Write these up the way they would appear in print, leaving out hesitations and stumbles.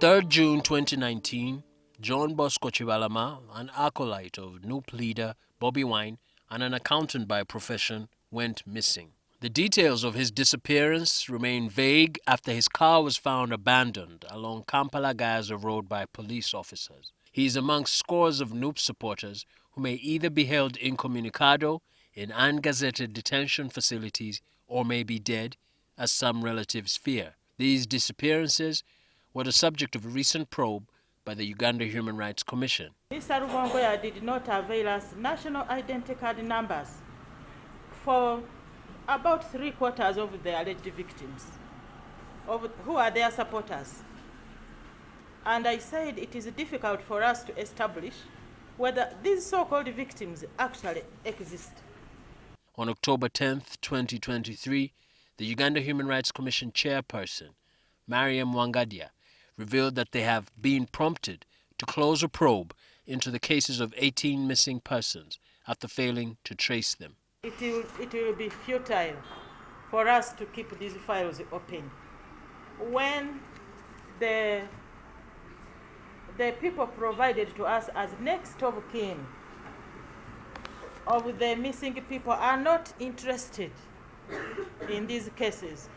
3rd June 2019, John Bosco Chibalama, an acolyte of NUP leader Bobby Wine and an accountant by profession, went missing. The details of his disappearance remain vague after his car was found abandoned along Kampala Gaza Road by police officers. He is amongst scores of NUP supporters who may either be held incommunicado in ungazetted detention facilities or may be dead, as some relatives fear. These disappearances were the subject of a recent probe by the Uganda Human Rights Commission. Mr. Rugongoya did not avail us national identity card numbers for about 3/4 of the alleged victims, who are their supporters. And I said it is difficult for us to establish whether these so-called victims actually exist. On October 10th, 2023, the Uganda Human Rights Commission chairperson, Mariam Wangadia, revealed that they have been prompted to close a probe into the cases of 18 missing persons after failing to trace them. It will be futile for us to keep these files open. When the people provided to us as next of kin of the missing people are not interested in these cases.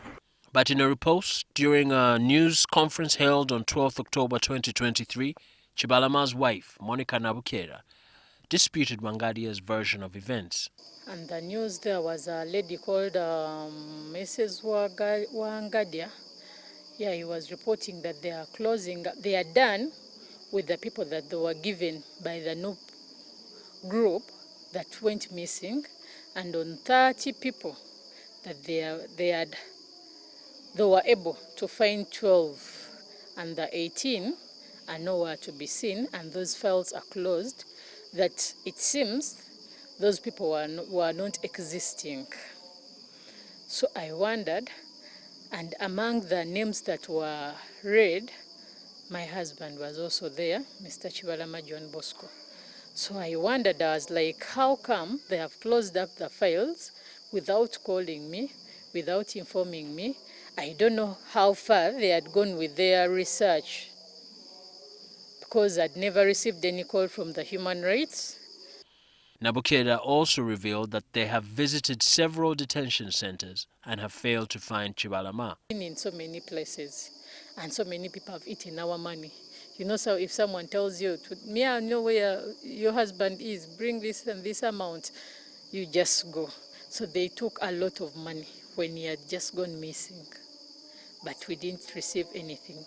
But in a repost during a news conference held on 12th October 2023, Chibalama's wife, Monica Nabukera, disputed Wangadia's version of events. And the news there was a lady called Mrs. Wangadia. Yeah, he was reporting that they are done with the people that they were given by the NUP group that went missing, and on 30 people that they were able to find 12, and the 18 are nowhere to be seen, and those files are closed, that it seems those people were not existing. So I wondered, and among the names that were read, my husband was also there, Mr. Chibalama John Bosco. So I wondered, I was like, how come they have closed up the files without calling me, without informing me? I don't know how far they had gone with their research, because I'd never received any call from the human rights. Nabukeda also revealed that they have visited several detention centers and have failed to find Chibalama. In so many places, and so many people have eaten our money. You know, so if someone tells you, me, I know where your husband is, bring this and this amount, you just go. So they took a lot of money when he had just gone missing. But we didn't receive anything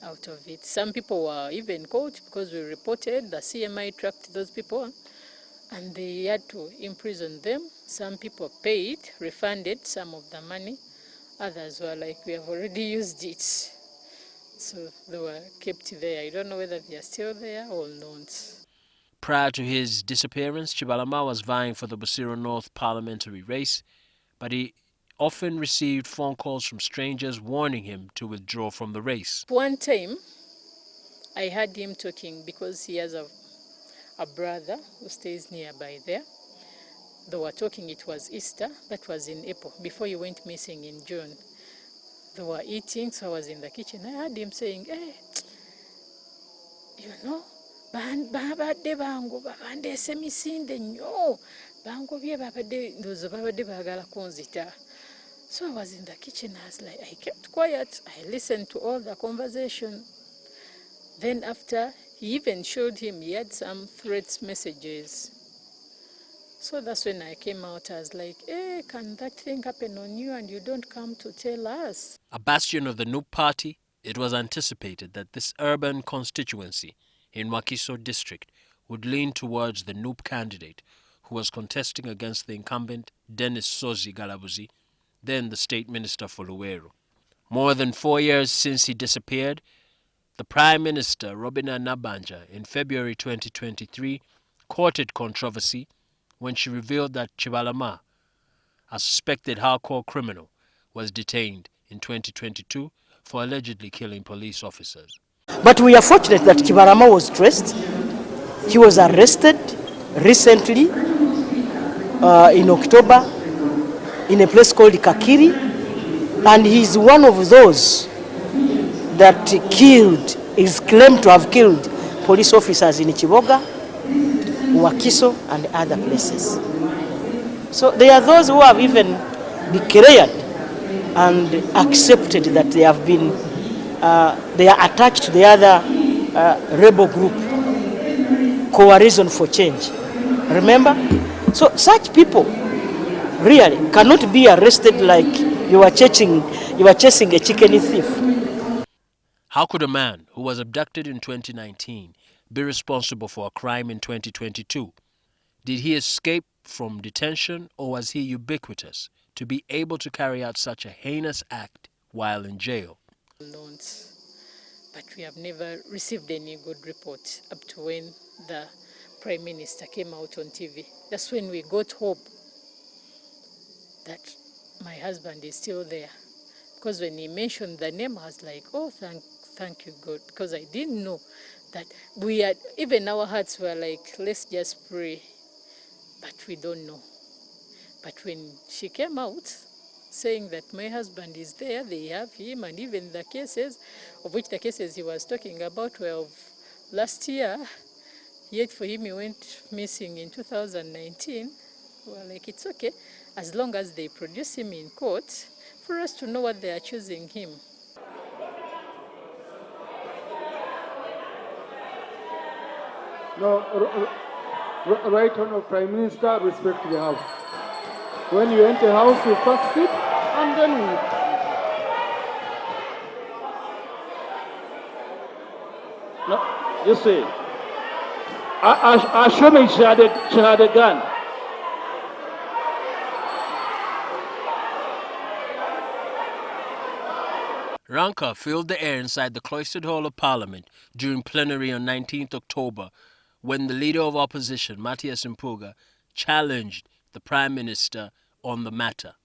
out of it. Some people were even caught because we reported, the CMI tracked those people, and they had to imprison them. Some people paid, refunded some of the money. Others were like, we have already used it. So they were kept there. I don't know whether they are still there or not. Prior to his disappearance, Chibalama was vying for the Busiro North parliamentary race, but he often received phone calls from strangers warning him to withdraw from the race. One time, I heard him talking because he has a brother who stays nearby there. They were talking, it was Easter, that was in April, before he went missing in June. They were eating, so I was in the kitchen. I heard him saying, hey, you know, babade bango, babande semisinde nyo, bango bye babade, ndozo babade bagala kunzita. So I was in the kitchen, I was like, I kept quiet. I listened to all the conversation. Then after, he even showed him, he had some threats messages. So that's when I came out. I was like, hey, can that thing happen on you and you don't come to tell us? A bastion of the NUP party, it was anticipated that this urban constituency in Wakiso district would lean towards the NUP candidate who was contesting against the incumbent Dennis Sozi Galabuzi, then the state minister for Luweero. More than 4 years since he disappeared, the Prime Minister, Robina Nabanja, in February 2023, courted controversy when she revealed that Chibalama, a suspected hardcore criminal, was detained in 2022 for allegedly killing police officers. But we are fortunate that Chibalama was traced. He was arrested recently in October in a place called Kakiri, and he is one of those that is claimed to have killed police officers in Chiboga, Wakiso, and other places. So there are those who have even declared and accepted that they have been, they are attached to the other rebel group, Coalition for Change. Remember? So such people really cannot be arrested like you are chasing a chicken thief. How could a man who was abducted in 2019 be responsible for a crime in 2022? Did he escape from detention, or was he ubiquitous to be able to carry out such a heinous act while in jail? But we have never received any good report up to when the Prime Minister came out on TV. That's when we got hope that my husband is still there. Because when he mentioned the name, I was like, oh, thank you, God. Because I didn't know that we had, even our hearts were like, let's just pray. But we don't know. But when she came out saying that my husband is there, they have him, and even the cases, of which the cases he was talking about were of last year, yet for him he went missing in 2019. Well, like, it's okay, as long as they produce him in court, for us to know what they are choosing him. No, right Honourable Prime Minister, respect the House. When you enter the House, you first sit, and then we... No, you see, I show me she had a gun. Rancor filled the air inside the cloistered hall of Parliament during plenary on 19th October when the leader of opposition, Matthias Mpuga, challenged the Prime Minister on the matter.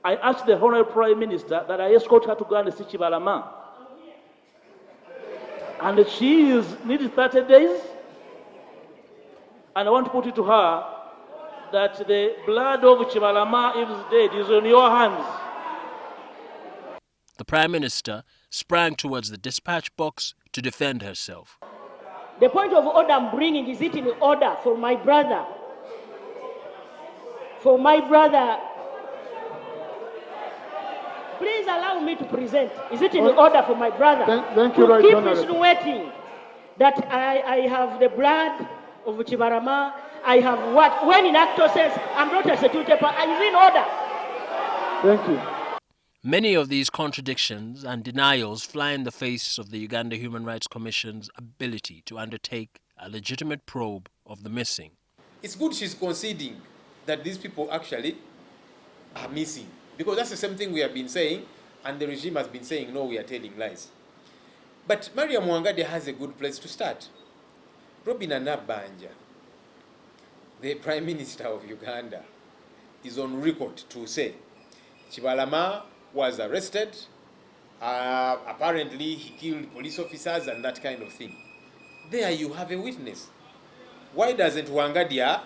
I asked the Honourable Prime Minister that I escort her to go and see Panorama. And she is needed 30 days. And I want to put it to her that the blood of Chibalama, if it's dead, is on your hands. The Prime Minister sprang towards the dispatch box to defend herself. The point of order I'm bringing, is it in order for my brother? For my brother. Please allow me to present. Is it in order for my brother? Thank you, to keep Honourable. insinuating that I have the blood of Chibarama, I have what? When in actor says, I'm not a security person, is in order. Thank you. Many of these contradictions and denials fly in the face of the Uganda Human Rights Commission's ability to undertake a legitimate probe of the missing. It's good she's conceding that these people actually are missing, because that's the same thing we have been saying, and the regime has been saying, no, we are telling lies. But Mariam Wangade has a good place to start. Robin Anabanja, the Prime Minister of Uganda, is on record to say Chibalama was arrested, apparently he killed police officers and that kind of thing. There you have a witness. Why doesn't Wangadia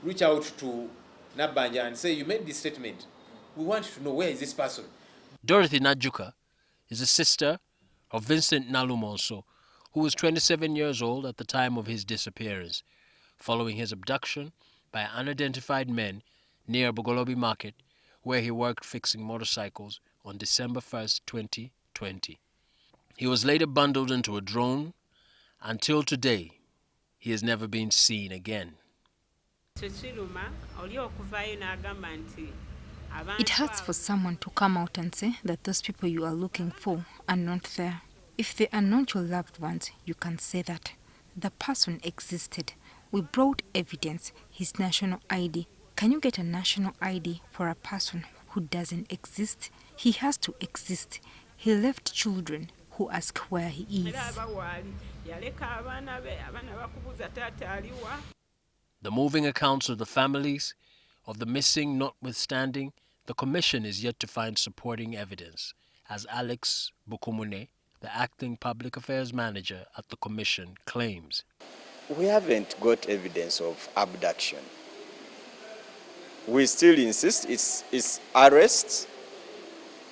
reach out to Nabanja and say, you made this statement, we want to know where is this person? Dorothy Najuka is a sister of Vincent Nalumonso, who was 27 years old at the time of his disappearance, following his abduction by unidentified men near Bogolobi Market, where he worked fixing motorcycles on December 1st, 2020. He was later bundled into a drone. Until today, he has never been seen again. It hurts for someone to come out and say that those people you are looking for are not there. If they are not your loved ones, you can say that. The person existed. We brought evidence, his national ID. Can you get a national ID for a person who doesn't exist? He has to exist. He left children who ask where he is. The moving accounts of the families of the missing notwithstanding, the Commission is yet to find supporting evidence, as Alex Bukumune, the acting public affairs manager at the Commission, claims. We haven't got evidence of abduction. We still insist it's arrests,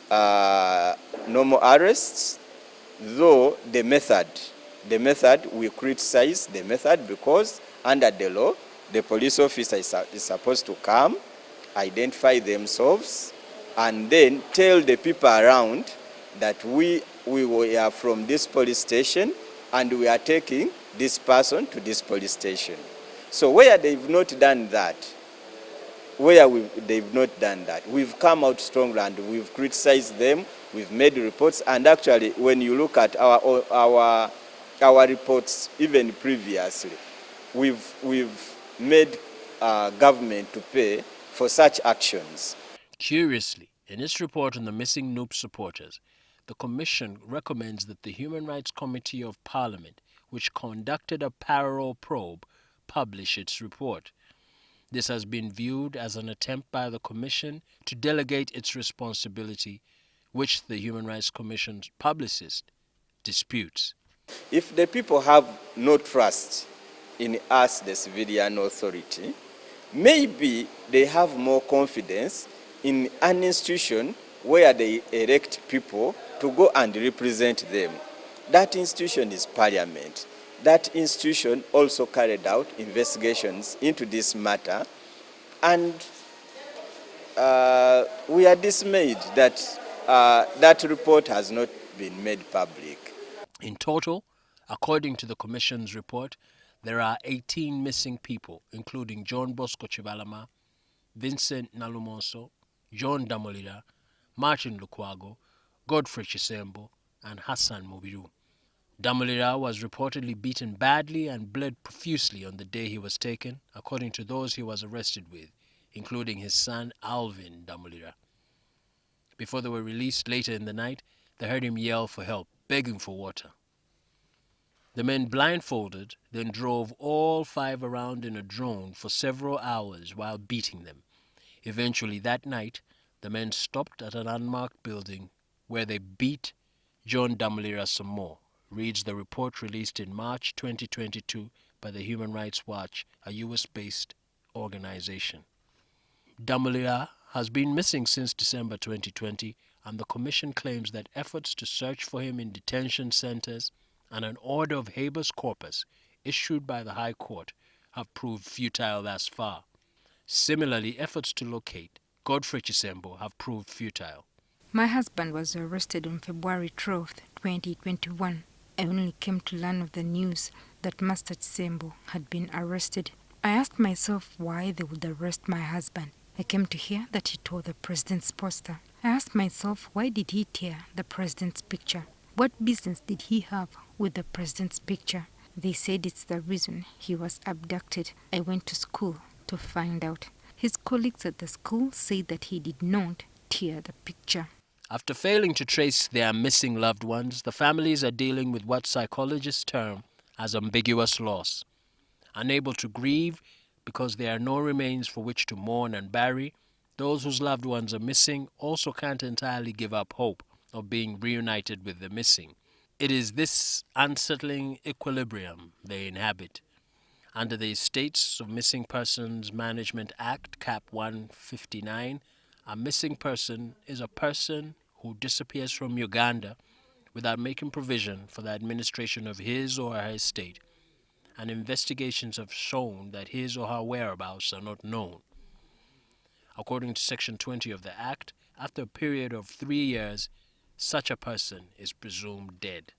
normal arrests, though the method we criticize the method, because under the law, the police officer is supposed to come, identify themselves, and then tell the people around that we are from this police station and we are taking this person to this police station. So where they've not done that, we've come out strongly and we've criticized them, we've made reports, and actually when you look at our reports even previously, we've made government to pay for such actions. Curiously, in its report on the missing NUP supporters, the Commission recommends that the Human Rights Committee of Parliament, which conducted a parallel probe, publish its report. This has been viewed as an attempt by the Commission to delegate its responsibility, which the Human Rights Commission's publicist disputes. If the people have no trust in us, the civilian authority, maybe they have more confidence in an institution where they elect people to go and represent them. That institution is Parliament. That institution also carried out investigations into this matter, and we are dismayed that that report has not been made public. In total, according to the Commission's report, there are 18 missing people, including John Bosco Chibalama, Vincent Nalumonso, John Damolira, Martin Lukwago, Godfrey Chisembo, and Hassan Mubiru. Damolira was reportedly beaten badly and bled profusely on the day he was taken, according to those he was arrested with, including his son Alvin Damolira. Before they were released later in the night, they heard him yell for help, begging for water. The men blindfolded, then drove all 5 around in a drone for several hours while beating them. Eventually that night, the men stopped at an unmarked building where they beat John Damolira some more, reads the report released in March 2022 by the Human Rights Watch, a US-based organization. Damolira has been missing since December 2020, and the Commission claims that efforts to search for him in detention centers and an order of habeas corpus issued by the High Court have proved futile thus far. Similarly, efforts to locate Godfrey Chisembo have proved futile. My husband was arrested on February 12, 2021. I only came to learn of the news that Master Chisembo had been arrested. I asked myself why they would arrest my husband. I came to hear that he tore the president's poster. I asked myself, why did he tear the president's picture? What business did he have with the president's picture? They said it's the reason he was abducted. I went to school to find out. His colleagues at the school said that he did not tear the picture. After failing to trace their missing loved ones, the families are dealing with what psychologists term as ambiguous loss. Unable to grieve because there are no remains for which to mourn and bury, those whose loved ones are missing also can't entirely give up hope of being reunited with the missing. It is this unsettling equilibrium they inhabit. Under the States of Missing Persons Management Act, Cap 159, a missing person is a person who disappears from Uganda without making provision for the administration of his or her estate, and investigations have shown that his or her whereabouts are not known. According to Section 20 of the Act, after a period of 3 years, such a person is presumed dead.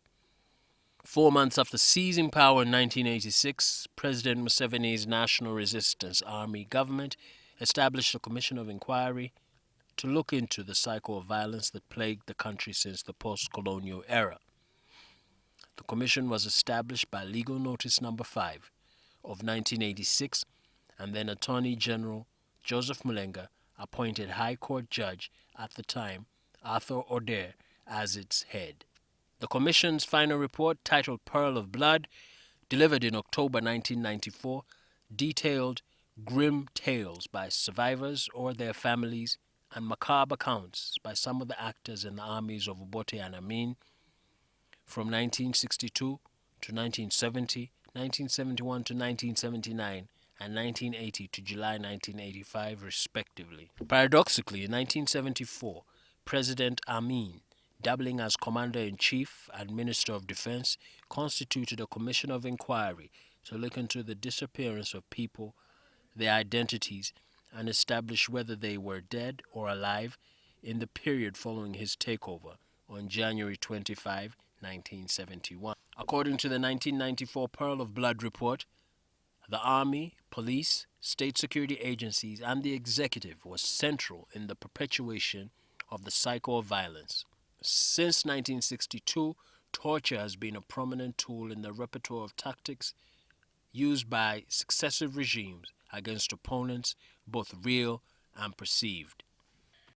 4 months after seizing power in 1986, President Museveni's National Resistance Army government established a commission of inquiry to look into the cycle of violence that plagued the country since the post-colonial era. The commission was established by Legal Notice No. 5 of 1986, and then Attorney General Joseph Mulenga appointed High Court Judge at the time, Arthur Odair, as its head. The Commission's final report, titled Pearl of Blood, delivered in October 1994, detailed grim tales by survivors or their families and macabre accounts by some of the actors in the armies of Obote and Amin from 1962 to 1970, 1971 to 1979, and 1980 to July 1985, respectively. Paradoxically, in 1974, President Amin doubling as Commander-in-Chief and Minister of Defense, constituted a commission of inquiry to look into the disappearance of people, their identities, and establish whether they were dead or alive in the period following his takeover on January 25, 1971. According to the 1994 Pearl of Blood report, the Army, police, state security agencies, and the executive was central in the perpetuation of the cycle of violence. Since 1962, torture has been a prominent tool in the repertoire of tactics used by successive regimes against opponents, both real and perceived.